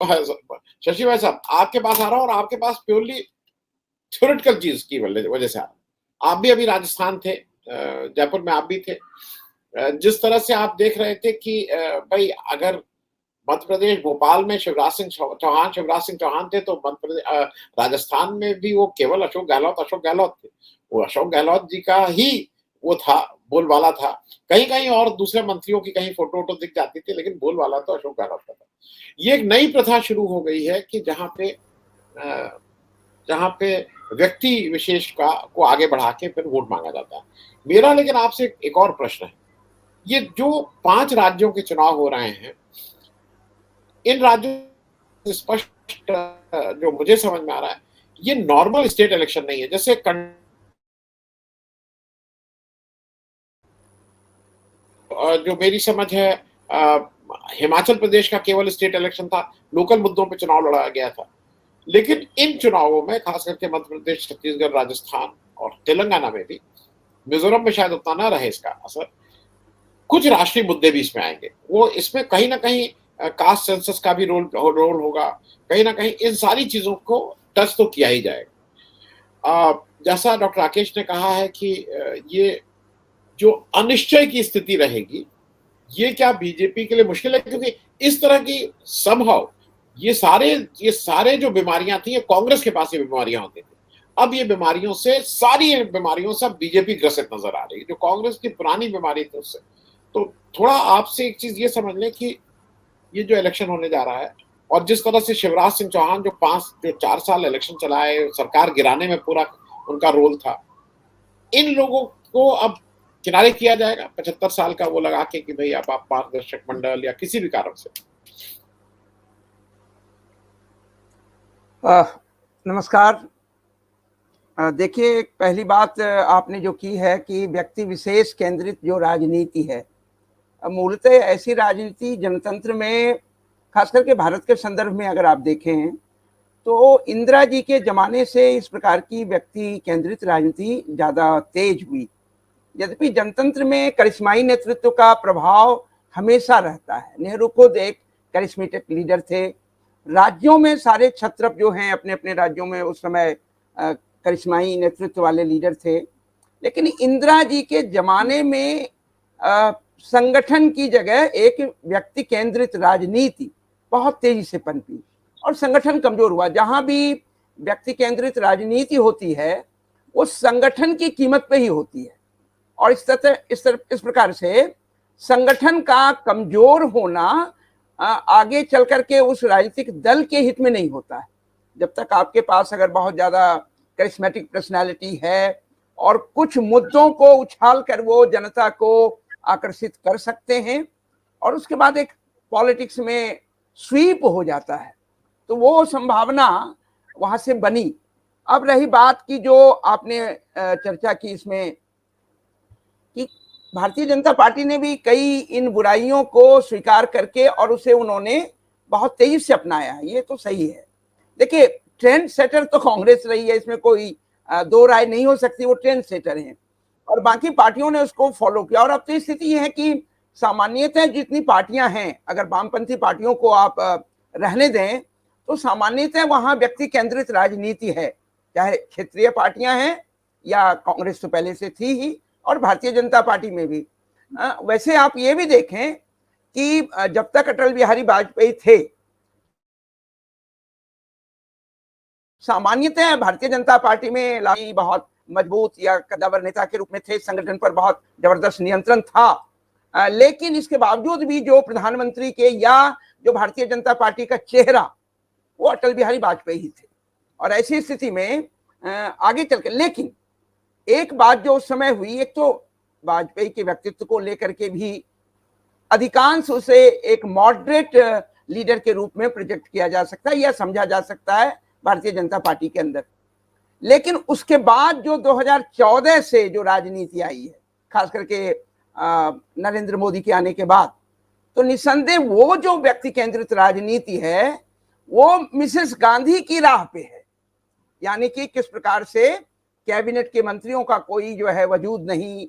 शशि भाई साहब, आपके पास आ रहा हूँ और आपके पास प्योरली थ्योरेटिकल चीज की वजह से आ रहा हूँ। आप भी अभी राजस्थान थे, जयपुर में आप भी थे। जिस तरह से आप देख रहे थे कि भाई अगर मध्य प्रदेश भोपाल में शिवराज सिंह चौहान थे, तो मध्य प्रदेश राजस्थान में भी वो केवल अशोक गहलोत थे। वो अशोक गहलोत जी का ही वो था, बोलबाला था। कहीं कहीं और दूसरे मंत्रियों की कहीं फोटो वोटो दिख जाती थी, लेकिन बोलबाला तो अशोक गहलोत का था। ये एक नई प्रथा शुरू हो गई है कि जहां पे व्यक्ति विशेष का को आगे बढ़ा के फिर वोट मांगा जाता है। मेरा लेकिन आपसे एक और प्रश्न है, ये जो 5 राज्यों के चुनाव हो रहे हैं, इन राज्यों स्पष्ट जो मुझे समझ में आ रहा है, ये नॉर्मल स्टेट इलेक्शन नहीं है। जैसे जो मेरी समझ है, हिमाचल प्रदेश का केवल स्टेट इलेक्शन था, लोकल मुद्दों पर चुनाव लड़ा गया था। लेकिन इन चुनावों में खास करके मध्य प्रदेश, छत्तीसगढ़, राजस्थान और तेलंगाना में भी, मिजोरम में शायद उतना ना रहे इसका असर, कुछ राष्ट्रीय मुद्दे भी इसमें आएंगे। वो इसमें कहीं ना कहीं कास्ट सेंसस का भी रोल होगा, कहीं ना कहीं इन सारी चीजों को टच तो किया ही जाएगा। जैसा डॉक्टर राकेश ने कहा है कि ये जो अनिश्चय की स्थिति रहेगी, ये क्या बीजेपी के लिए मुश्किल है? क्योंकि इस तरह की समहाउ ये सारे जो बीमारियां थी, ये कांग्रेस के पास ये बीमारियां होती थी। अब ये सारी बीमारियों से बीजेपी ग्रसित नजर आ रही है, जो कांग्रेस की पुरानी बीमारी थी उससे। तो थोड़ा आपसे एक चीज ये समझ लें कि ये जो इलेक्शन होने जा रहा है, और जिस तरह से शिवराज सिंह चौहान जो 4 साल इलेक्शन चलाए, सरकार गिराने में पूरा उनका रोल था, इन लोगों को अब किनारे किया जाएगा 75 साल का वो लगा के कि भाई अब आप मार्गदर्शक मंडल या किसी भी कारण से। नमस्कार। देखिए, पहली बात आपने जो की है कि व्यक्ति विशेष केंद्रित जो राजनीति है, मूलतः ऐसी राजनीति जनतंत्र में, खास करके भारत के संदर्भ में अगर आप देखें तो इंदिरा जी के जमाने से इस प्रकार की व्यक्ति केंद्रित राजनीति ज्यादा तेज हुई। यद्यपि जनतंत्र में करिश्माई नेतृत्व का प्रभाव हमेशा रहता है। नेहरू खुद एक करिश्मेटिक लीडर थे। राज्यों में सारे छत्रप जो हैं अपने अपने राज्यों में उस समय करिश्माई नेतृत्व वाले लीडर थे। लेकिन इंदिरा जी के जमाने में संगठन की जगह एक व्यक्ति केंद्रित राजनीति बहुत तेजी से पनपी और संगठन कमजोर हुआ। जहां भी व्यक्ति केंद्रित राजनीति होती है वो संगठन की कीमत पे ही होती है, और इस प्रकार से संगठन का कमजोर होना आगे चल करके उस राजनीतिक दल के हित में नहीं होता है। जब तक आपके पास अगर बहुत ज्यादा करिश्मेटिक पर्सनालिटी है और कुछ मुद्दों को उछाल कर वो जनता को आकर्षित कर सकते हैं और उसके बाद एक पॉलिटिक्स में स्वीप हो जाता है, तो वो संभावना वहां से बनी। अब रही बात की जो आपने चर्चा की इसमें कि भारतीय जनता पार्टी ने भी कई इन बुराइयों को स्वीकार करके और उसे उन्होंने बहुत तेजी से अपनाया है, ये तो सही है। देखिए, ट्रेंड सेटर तो कांग्रेस रही है, इसमें कोई दो राय नहीं हो सकती, वो ट्रेंड सेटर हैं और बाकी पार्टियों ने उसको फॉलो किया। और अब तो स्थिति ये है कि सामान्यतः जितनी पार्टियां हैं, अगर वामपंथी पार्टियों को आप रहने दें तो सामान्यतः वहां व्यक्ति केंद्रित राजनीति है, चाहे क्षेत्रीय पार्टियां हैं या कांग्रेस तो पहले से थी ही और भारतीय जनता पार्टी में भी। वैसे आप ये भी देखें कि जब तक अटल बिहारी वाजपेयी थे, सामान्यतः भारतीय जनता पार्टी में लाई बहुत मजबूत या कद्दावर नेता के रूप में थे, संगठन पर बहुत जबरदस्त नियंत्रण था। लेकिन इसके बावजूद भी जो प्रधानमंत्री के या जो भारतीय जनता पार्टी का चेहरा वो अटल बिहारी वाजपेयी ही थे। और ऐसी स्थिति में आगे चल के, लेकिन एक बात जो उस समय हुई, एक तो वाजपेयी के व्यक्तित्व को लेकर के भी अधिकांश उसे एक मॉडरेट लीडर के रूप में प्रोजेक्ट किया जा सकता है या समझा जा सकता है भारतीय जनता पार्टी के अंदर। लेकिन उसके बाद जो 2014 से जो राजनीति आई है, खास करके नरेंद्र मोदी के आने के बाद, तो निसंदेह वो जो व्यक्ति केंद्रित राजनीति है वो मिसेस गांधी की राह पे है। यानी कि किस प्रकार से कैबिनेट के मंत्रियों का कोई जो है वजूद नहीं,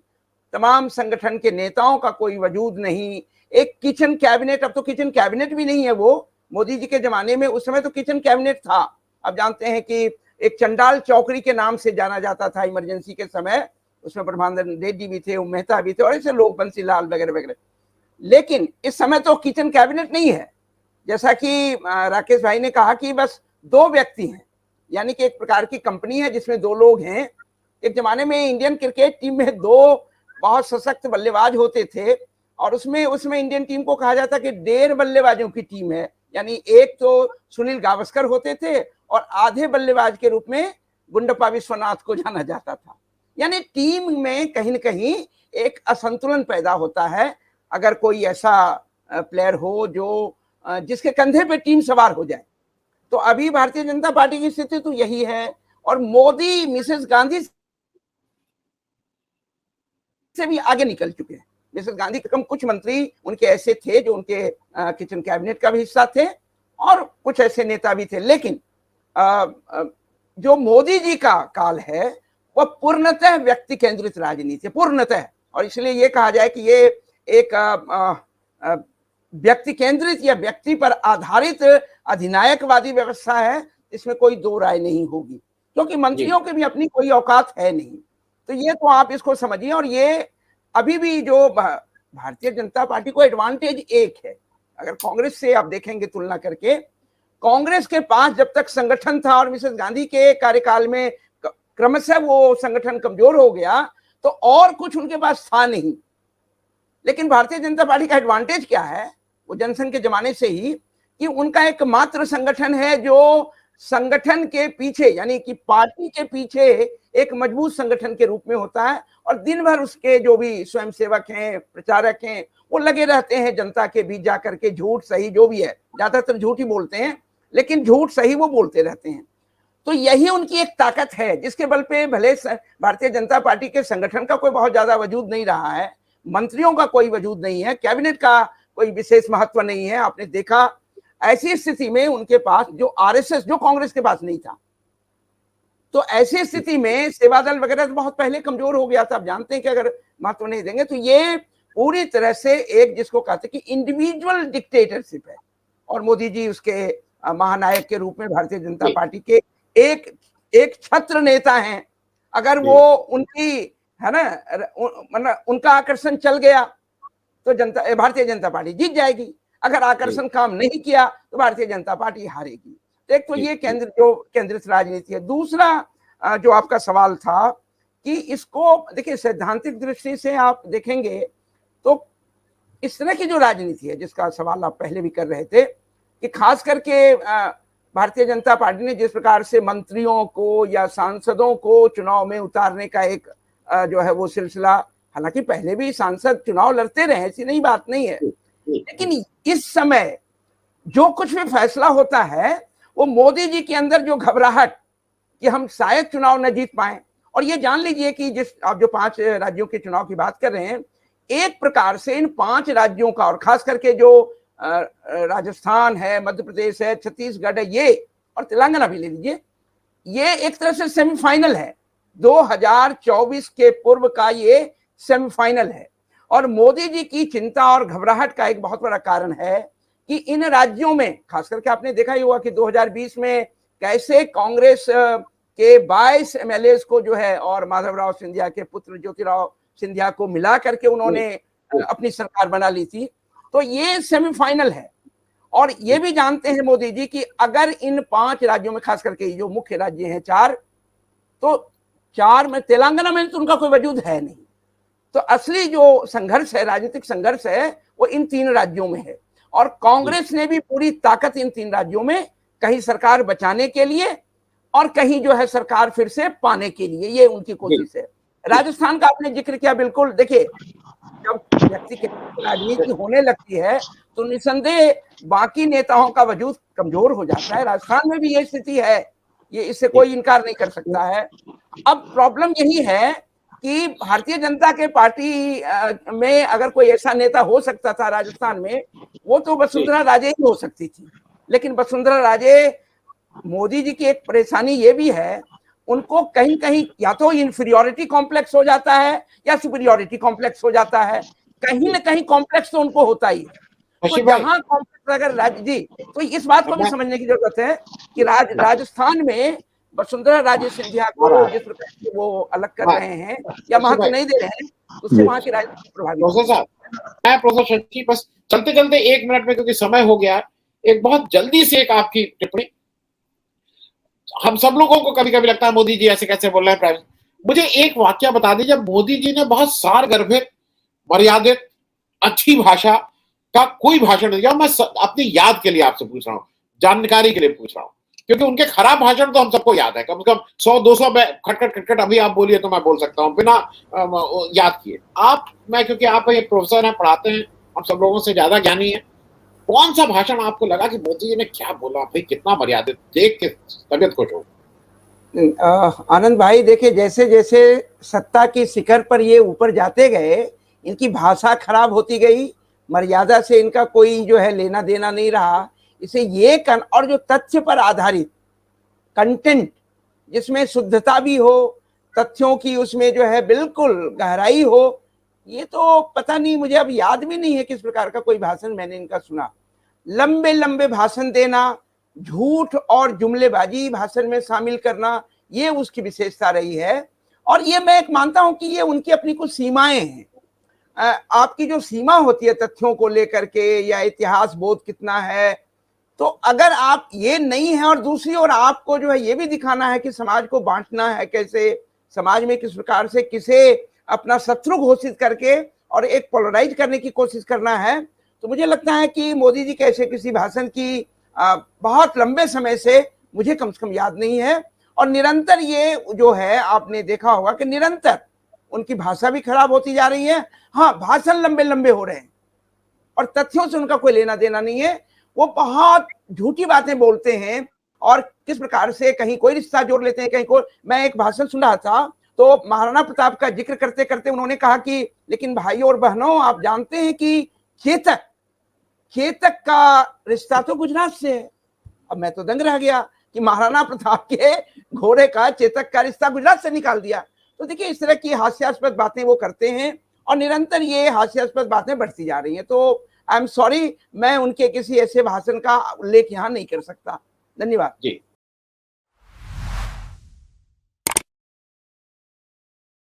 तमाम संगठन के नेताओं का कोई वजूद नहीं, एक किचन कैबिनेट, अब तो किचन कैबिनेट भी नहीं है, वो मोदी जी के जमाने में उस समय तो किचन कैबिनेट था। आप जानते हैं कि एक चंडाल चौकड़ी के नाम से जाना जाता था इमरजेंसी के समय, उसमें ब्रह्मानंद रेड्डी भी थे, ओम मेहता भी थे और ऐसे लोग, बंसीलाल वगैरह वगैरह। लेकिन इस समय तो किचन कैबिनेट नहीं है, जैसा कि राकेश भाई ने कहा कि बस 2 व्यक्ति हैं, यानी कि एक प्रकार की कंपनी है जिसमें 2 लोग हैं। एक जमाने में इंडियन क्रिकेट टीम में 2 बहुत सशक्त बल्लेबाज होते थे और उसमें इंडियन टीम को कहा जाता कि 1.5 बल्लेबाजों की टीम है, यानी एक तो सुनील गावस्कर होते थे और आधे बल्लेबाज के रूप में गुंडप्पा विश्वनाथ को जाना जाता था। यानी टीम में कहीं न कहीं एक असंतुलन पैदा होता है अगर कोई ऐसा प्लेयर हो जो जिसके कंधे पे टीम सवार हो जाए। तो अभी भारतीय जनता पार्टी की स्थिति तो यही है और मोदी मिसेस गांधी से भी आगे निकल चुके हैं। मिसेस गांधी के कम कुछ मंत्री उनके ऐसे थे जो उनके किचन कैबिनेट का भी हिस्सा थे और कुछ ऐसे नेता भी थे, लेकिन जो मोदी जी का काल है वह पूर्णतः व्यक्ति केंद्रित राजनीति, पूर्णतः। और इसलिए ये कहा जाए कि ये एक व्यक्ति केंद्रित या व्यक्ति पर आधारित अधिनायकवादी व्यवस्था है, इसमें कोई 2 राय नहीं होगी, क्योंकि मंत्रियों की भी अपनी कोई औकात है नहीं। तो ये तो आप इसको समझिए। और ये अभी भी जो भारतीय जनता पार्टी को एडवांटेज एक है, अगर कांग्रेस से आप देखेंगे तुलना करके, कांग्रेस के पास जब तक संगठन था और मिसेस गांधी के कार्यकाल में क्रमशः वो संगठन कमजोर हो गया तो और कुछ उनके पास था नहीं। लेकिन भारतीय जनता पार्टी का एडवांटेज क्या है, वो जनसंघ के जमाने से ही, कि उनका एक मात्र संगठन है जो संगठन के पीछे, यानी कि पार्टी के पीछे एक मजबूत संगठन के रूप में होता है और दिन भर उसके जो भी स्वयंसेवक हैं, प्रचारक हैं, वो लगे रहते हैं जनता के बीच जाकर के, झूठ सही जो भी है, ज्यादातर झूठ ही बोलते हैं लेकिन झूठ सही वो बोलते रहते हैं। तो यही उनकी एक ताकत है जिसके बल पे भले भारतीय जनता पार्टी के संगठन का कोई बहुत ज्यादा वजूद नहीं रहा है, मंत्रियों का कोई वजूद नहीं है, कैबिनेट का कोई विशेष महत्व नहीं है, आपने देखा। ऐसी स्थिति में उनके पास जो आरएसएस, जो कांग्रेस के पास नहीं था, तो ऐसी स्थिति में सेवा दल वगैरह तो बहुत पहले कमजोर हो गया था। आप जानते हैं कि अगर महत्व नहीं देंगे तो ये पूरी तरह से एक, जिसको कहते हैं कि इंडिविजुअल डिक्टेटरशिप है, और मोदी जी उसके महानायक के रूप में भारतीय जनता पार्टी के एक छत्र नेता हैं। अगर वो उनकी है ना, मतलब उनका आकर्षण चल गया तो भारतीय जनता पार्टी जीत जाएगी, अगर आकर्षण काम नहीं किया तो भारतीय जनता पार्टी हारेगी। एक तो ये केंद्रित राजनीति है। दूसरा जो आपका सवाल था कि इसको देखिए सैद्धांतिक दृष्टि से आप देखेंगे तो इस तरह की जो राजनीति है जिसका सवाल आप पहले भी कर रहे थे, कि खास करके भारतीय जनता पार्टी ने जिस प्रकार से मंत्रियों को या सांसदों को चुनाव में उतारने का एक जो है वो सिलसिला, हालांकि पहले भी सांसद चुनाव लड़ते रहे, ऐसी नई बात नहीं है, लेकिन इस समय जो कुछ भी फैसला होता है वो मोदी जी के अंदर जो घबराहट कि हम शायद चुनाव न जीत पाए, और ये जान लीजिए कि जिस आप जो 5 राज्यों के चुनाव की बात कर रहे हैं, एक प्रकार से इन 5 राज्यों का, और खास करके जो राजस्थान है, मध्य प्रदेश है, छत्तीसगढ़ है, ये और तेलंगाना भी ले लीजिए, ये एक तरह से सेमीफाइनल है। 2024 के पूर्व का ये सेमीफाइनल है। और मोदी जी की चिंता और घबराहट का एक बहुत बड़ा कारण है कि इन राज्यों में, खास करके आपने देखा ही होगा कि 2020 में कैसे कांग्रेस के 22 एमएलए को जो है और माधवराव सिंधिया के पुत्र ज्योतिराव सिंधिया को मिला करके उन्होंने अपनी सरकार बना ली थी। तो ये सेमीफाइनल है। और ये भी जानते हैं मोदी जी कि अगर इन 5 राज्यों में, खास करके जो मुख्य राज्य हैं 4, तो 4 में तेलंगाना में तो उनका कोई वजूद है नहीं। तो असली जो संघर्ष है, राजनीतिक संघर्ष है, वो इन 3 राज्यों में है। और कांग्रेस ने भी पूरी ताकत इन 3 राज्यों में, कहीं सरकार बचाने के लिए और कहीं जो है सरकार फिर से पाने के लिए, ये उनकी कोशिश है। राजस्थान का आपने जिक्र किया, बिल्कुल। देखिए, जब व्यक्ति की राजनीति होने लगती है तो निसंदेह बाकी नेताओं का वजूद कमजोर हो जाता है। राजस्थान में भी ये स्थिति है, ये इससे कोई इनकार नहीं कर सकता है। अब प्रॉब्लम यही है कि भारतीय जनता के पार्टी में अगर कोई ऐसा नेता हो सकता था राजस्थान में, वो तो वसुंधरा राजे ही हो सकती थी। लेकिन वसुंधरा राजे, मोदी जी की एक परेशानी ये भी है, उनको कहीं कहीं या तो इंफीरियोरिटी कॉम्प्लेक्स हो जाता है या सुपीरियोरिटी कॉम्प्लेक्स हो जाता है, कहीं ना कहीं कॉम्प्लेक्स तो उनको होता ही है। तो जहां कॉन्फ्लिक्ट अगर राज्य जी, तो इस बात को भी समझने की जरूरत है कि राजस्थान में वसुंधरा राजे सिंधिया को जिस प्रकार से वो अलग कर रहे हैं या महत्व नहीं दे रहे हैं, उससे वहां की राजनीति प्रभावित प्रोफेसर मैं प्रोफेसर शशि बस चलते चलते 1 मिनट में, क्योंकि समय हो गया, एक बहुत जल्दी से एक आपकी टिप्पणी। हम सब लोगों को कभी कभी लगता है मोदी जी ऐसे कैसे बोल रहे हैं प्राइम, मुझे एक वाक्य बता दीजिए। मोदी जी ने बहुत सारगर्भित, मर्यादित, अच्छी भाषा का कोई भाषण नहीं दिया। मैं अपनी याद के लिए आपसे पूछ रहा हूँ, जानकारी के लिए पूछ रहा हूँ, क्योंकि उनके खराब भाषण तो हम सबको याद है, कम से कम 100-200 में खटखट खटखट अभी आप बोलिए तो मैं बोल सकता हूँ बिना याद किए। मैं क्योंकि आप प्रोफेसर हैं, पढ़ाते हैं, हम सब लोगों से ज्यादा ज्ञानी है, कौन सा भाषण आपको लगा कि मोदी जी ने क्या बोला भाई, कितना मर्यादित, देख के तबियत खुश हो? आनंद भाई देखिए, जैसे जैसे सत्ता की शिखर पर ये ऊपर जाते गए, इनकी भाषा खराब होती गई, मर्यादा से इनका कोई जो है लेना देना नहीं रहा। इसे ये और जो तथ्य पर आधारित कंटेंट, जिसमें शुद्धता भी हो, तथ्यों की उसमें जो है बिल्कुल गहराई हो, ये तो पता नहीं, मुझे अब याद भी नहीं है किस प्रकार का कोई भाषण मैंने इनका सुना। लंबे लंबे भाषण देना, झूठ और जुमलेबाजी भाषण में शामिल करना, ये उसकी विशेषता रही है। और ये मैं एक मानता हूं कि ये उनकी अपनी कुछ सीमाएं हैं। आपकी जो सीमा होती है तथ्यों को लेकर के, या इतिहास बोध कितना है, तो अगर आप ये नहीं है और दूसरी ओर आपको जो है ये भी दिखाना है कि समाज को बांटना है कैसे, समाज में किस प्रकार से किसे अपना शत्रु घोषित करके और एक पोलराइज करने की कोशिश करना है, तो मुझे लगता है कि मोदी जी के ऐसे किसी भाषण की बहुत लंबे समय से मुझे कम से कम याद नहीं है। और निरंतर ये जो है, आपने देखा होगा कि निरंतर उनकी भाषा भी खराब होती जा रही है। हाँ, भाषण लंबे लंबे हो रहे हैं और तथ्यों से उनका कोई लेना देना नहीं है। वो बहुत झूठी बातें बोलते हैं और किस प्रकार से कहीं कोई रिश्ता जोड़ लेते हैं, कहीं कोई। मैं एक भाषण सुन रहा था, तो महाराणा प्रताप का जिक्र करते करते उन्होंने कहा कि लेकिन भाइयों और बहनों, आप जानते हैं कि चेतक का रिश्ता तो गुजरात से है। अब मैं तो दंग रह गया कि महाराणा प्रताप के घोड़े का चेतक का रिश्ता गुजरात से निकाल दिया। तो देखिए, इस तरह की हास्यास्पद बातें वो करते हैं और निरंतर ये हास्यास्पद बातें बढ़ती जा रही हैं। तो आई एम सॉरी, मैं उनके किसी ऐसे भाषण का उल्लेख यहाँ नहीं कर सकता। धन्यवाद जी।